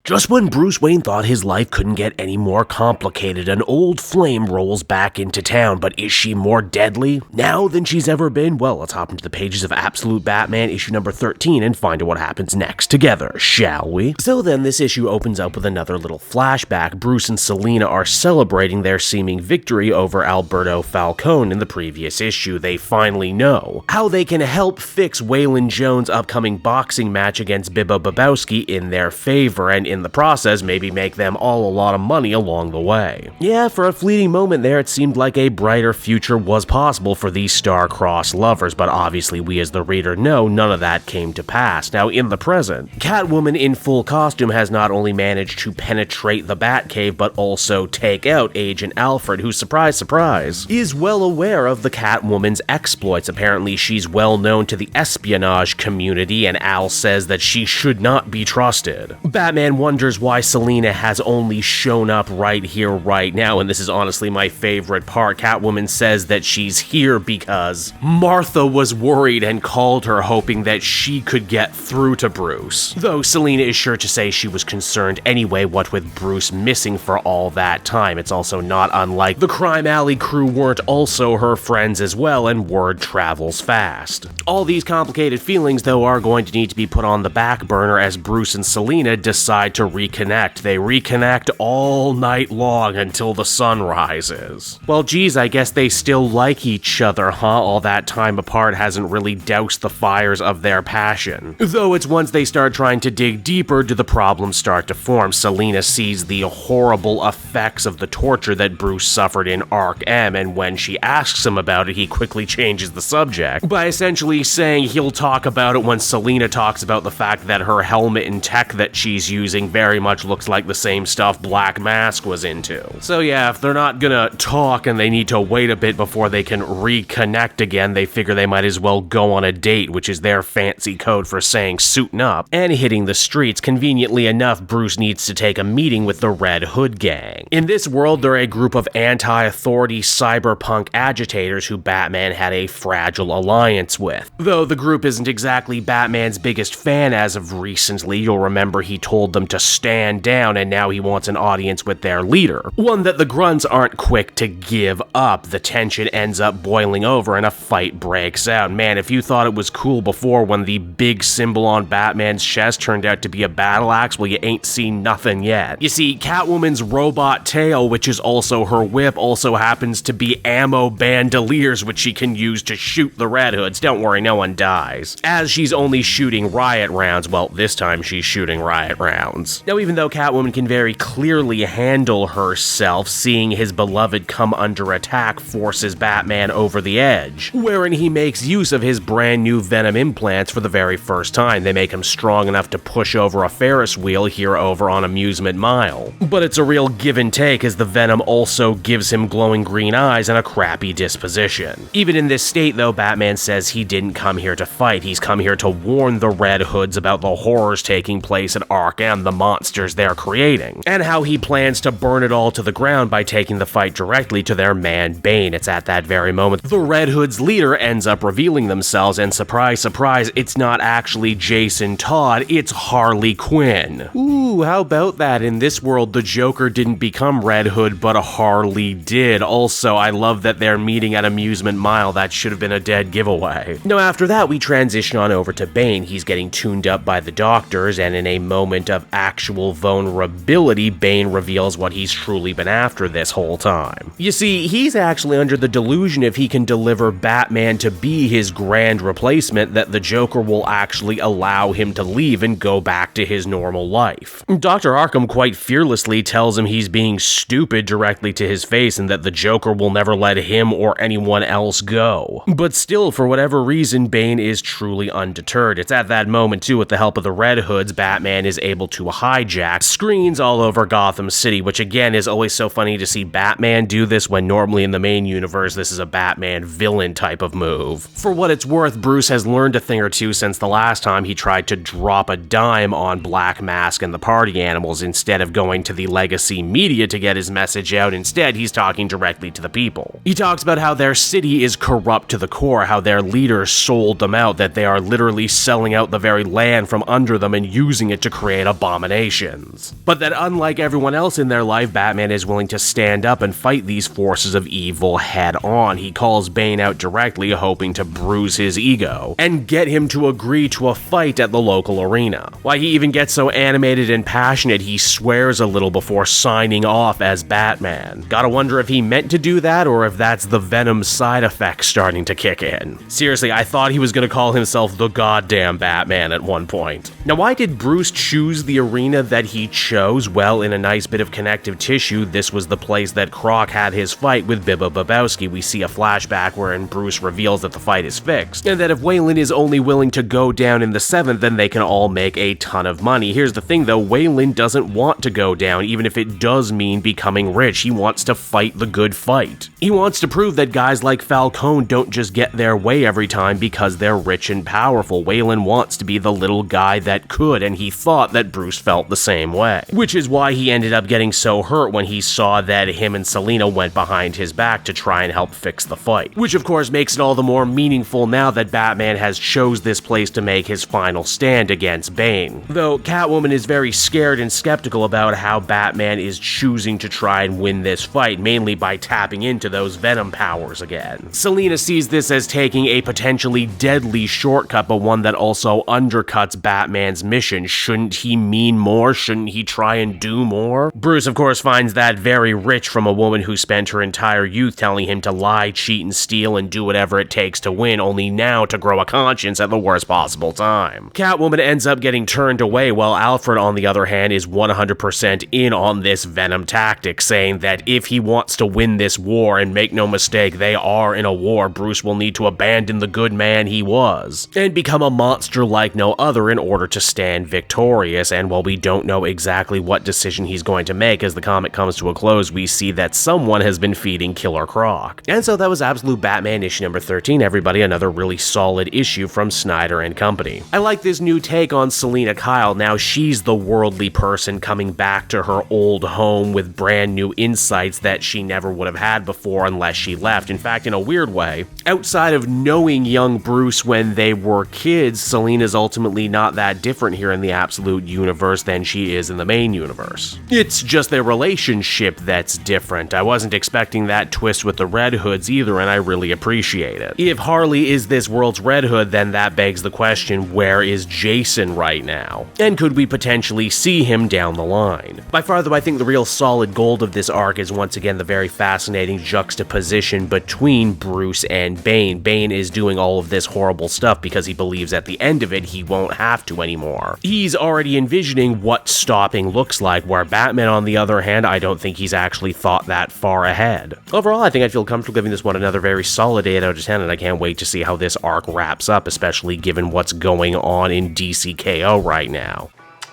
Just when Bruce Wayne thought his life couldn't get any more complicated, an old flame rolls back into town, but is she more deadly now than she's ever been? Well, let's hop into the pages of Absolute Batman issue number 13 and find out what happens next together, shall we? So then, this issue opens up with another little flashback. Bruce and Selina are celebrating their seeming victory over Alberto Falcone in the previous issue. They finally know how they can help fix Waylon Jones' upcoming boxing match against Bibba Babowski in their favor, and in the process, maybe make them all a lot of money along the way. Yeah, for a fleeting moment there, it seemed like a brighter future was possible for these star-crossed lovers, but obviously we as the reader know none of that came to pass. Now, in the present, Catwoman in full costume has not only managed to penetrate the Batcave, but also take out Agent Alfred, who, surprise, surprise, is well aware of the Catwoman's exploits. Apparently, she's well known to the espionage community, and Al says that she should not be trusted. Batman wonders why Selina has only shown up right here, right now, and this is honestly my favorite part. Catwoman says that she's here because Martha was worried and called her hoping that she could get through to Bruce. Though Selina is sure to say she was concerned anyway, what with Bruce missing for all that time. It's also not unlike the Crime Alley crew weren't also her friends as well, and word travels fast. All these complicated feelings, though, are going to need to be put on the back burner as Bruce and Selina decide to reconnect. They reconnect all night long until the sun rises. Well, geez, I guess they still like each other, huh? All that time apart hasn't really doused the fires of their passion. Though it's once they start trying to dig deeper do the problems start to form. Selina sees the horrible effects of the torture that Bruce suffered in Ark-M, and when she asks him about it, he quickly changes the subject by essentially saying he'll talk about it when Selina talks about the fact that her helmet and tech that she's using very much looks like the same stuff Black Mask was into. So yeah, if they're not gonna talk and they need to wait a bit before they can reconnect again, they figure they might as well go on a date, which is their fancy code for saying suiting up and hitting the streets. Conveniently enough, Bruce needs to take a meeting with the Red Hood gang. In this world, they're a group of anti-authority cyberpunk agitators who Batman had a fragile alliance with. Though the group isn't exactly Batman's biggest fan as of recently, you'll remember he told them to stand down, and now he wants an audience with their leader. One that the grunts aren't quick to give up. The tension ends up boiling over and a fight breaks out. Man, if you thought it was cool before when the big symbol on Batman's chest turned out to be a battle axe, well, you ain't seen nothing yet. You see, Catwoman's robot tail, which is also her whip, also happens to be ammo bandoliers, which she can use to shoot the Red Hoods. Don't worry, no one dies. As she's only shooting riot rounds, well, this time she's shooting riot rounds. Now, even though Catwoman can very clearly handle herself, seeing his beloved come under attack forces Batman over the edge, wherein he makes use of his brand new Venom implants for the very first time. They make him strong enough to push over a Ferris wheel here over on Amusement Mile. But it's a real give and take, as the Venom also gives him glowing green eyes and a crappy disposition. Even in this state, though, Batman says he didn't come here to fight. He's come here to warn the Red Hoods about the horrors taking place at Ark-M, the monsters they're creating, and how he plans to burn it all to the ground by taking the fight directly to their man Bane. It's at that very moment the Red Hood's leader ends up revealing themselves, and surprise, surprise, it's not actually Jason Todd, it's Harley Quinn. Ooh, how about that? In this world, the Joker didn't become Red Hood, but a Harley did. Also, I love that they're meeting at Amusement Mile. That should have been a dead giveaway. Now, after that, we transition on over to Bane. He's getting tuned up by the doctors, and in a moment of actual vulnerability, Bane reveals what he's truly been after this whole time. You see, he's actually under the delusion if he can deliver Batman to be his grand replacement, that the Joker will actually allow him to leave and go back to his normal life. Dr. Arkham quite fearlessly tells him he's being stupid directly to his face and that the Joker will never let him or anyone else go. But still, for whatever reason, Bane is truly undeterred. It's at that moment, too, with the help of the Red Hoods, Batman is able to hijack screens all over Gotham City, which again is always so funny to see Batman do this when normally in the main universe this is a Batman villain type of move. For what it's worth, Bruce has learned a thing or two since the last time he tried to drop a dime on Black Mask and the party animals. Instead of going to the legacy media to get his message out, instead he's talking directly to the people. He talks about how their city is corrupt to the core, how their leaders sold them out, that they are literally selling out the very land from under them and using it to create a abominations. But that unlike everyone else in their life, Batman is willing to stand up and fight these forces of evil head on. He calls Bane out directly, hoping to bruise his ego and get him to agree to a fight at the local arena. Why, he even gets so animated and passionate he swears a little before signing off as Batman. Gotta wonder if he meant to do that or if that's the Venom side effect starting to kick in. Seriously, I thought he was gonna call himself the goddamn Batman at one point. Now, why did Bruce choose the arena that he chose? Well, in a nice bit of connective tissue, this was the place that Croc had his fight with Bibba Babowski. We see a flashback wherein Bruce reveals that the fight is fixed, and that if Waylon is only willing to go down in the 7th, then they can all make a ton of money. Here's the thing though, Waylon doesn't want to go down, even if it does mean becoming rich. He wants to fight the good fight. He wants to prove that guys like Falcone don't just get their way every time because they're rich and powerful. Waylon wants to be the little guy that could, and he thought that Bruce felt the same way. Which is why he ended up getting so hurt when he saw that him and Selina went behind his back to try and help fix the fight. Which of course makes it all the more meaningful now that Batman has chose this place to make his final stand against Bane. Though Catwoman is very scared and skeptical about how Batman is choosing to try and win this fight, mainly by tapping into those Venom powers again. Selina sees this as taking a potentially deadly shortcut, but one that also undercuts Batman's mission. Shouldn't he mean more? Shouldn't he try and do more? Bruce, of course, finds that very rich from a woman who spent her entire youth telling him to lie, cheat, and steal and do whatever it takes to win, only now to grow a conscience at the worst possible time. Catwoman ends up getting turned away, while Alfred, on the other hand, is 100% in on this Venom tactic, saying that if he wants to win this war, and make no mistake, they are in a war, Bruce will need to abandon the good man he was, and become a monster like no other in order to stand victorious. And while we don't know exactly what decision he's going to make, as the comic comes to a close, we see that someone has been feeding Killer Croc. And so that was Absolute Batman issue number 13, everybody. Another really solid issue from Snyder and company. I like this new take on Selina Kyle. Now she's the worldly person coming back to her old home with brand new insights that she never would have had before unless she left. In fact, in a weird way, outside of knowing young Bruce when they were kids, Selina's ultimately not that different here in the Absolute universe than she is in the main universe. It's just their relationship that's different. I wasn't expecting that twist with the Red Hoods either, and I really appreciate it. If Harley is this world's Red Hood, then that begs the question, where is Jason right now? And could we potentially see him down the line? By far though, I think the real solid gold of this arc is once again the very fascinating juxtaposition between Bruce and Bane. Bane is doing all of this horrible stuff because he believes at the end of it he won't have to anymore. He's already envisioning what stopping looks like, where Batman, on the other hand, I don't think he's actually thought that far ahead. Overall, I think I feel comfortable giving this one another very solid 8 out of 10, and I can't wait to see how this arc wraps up, especially given what's going on in DCKO right now.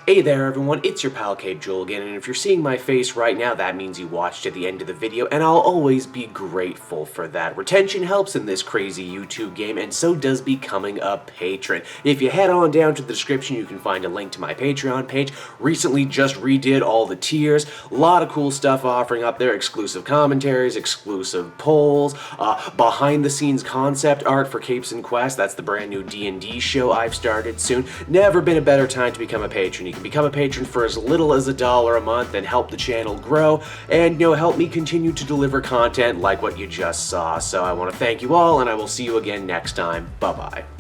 Hey there everyone, it's your pal Cape Joel again, and if you're seeing my face right now, that means you watched to the end of the video, and I'll always be grateful for that. Retention helps in this crazy YouTube game, and so does becoming a patron. If you head on down to the description, you can find a link to my Patreon page. Recently just redid all the tiers, a lot of cool stuff offering up there, exclusive commentaries, exclusive polls, behind the scenes concept art for Capes and Quest. That's the brand new D&D show I've started soon. Never been a better time to become a patron. You can become a patron for as little as $1 a month and help the channel grow, and help me continue to deliver content like what you just saw. So I want to thank you all, and I will see you again next time. Bye bye.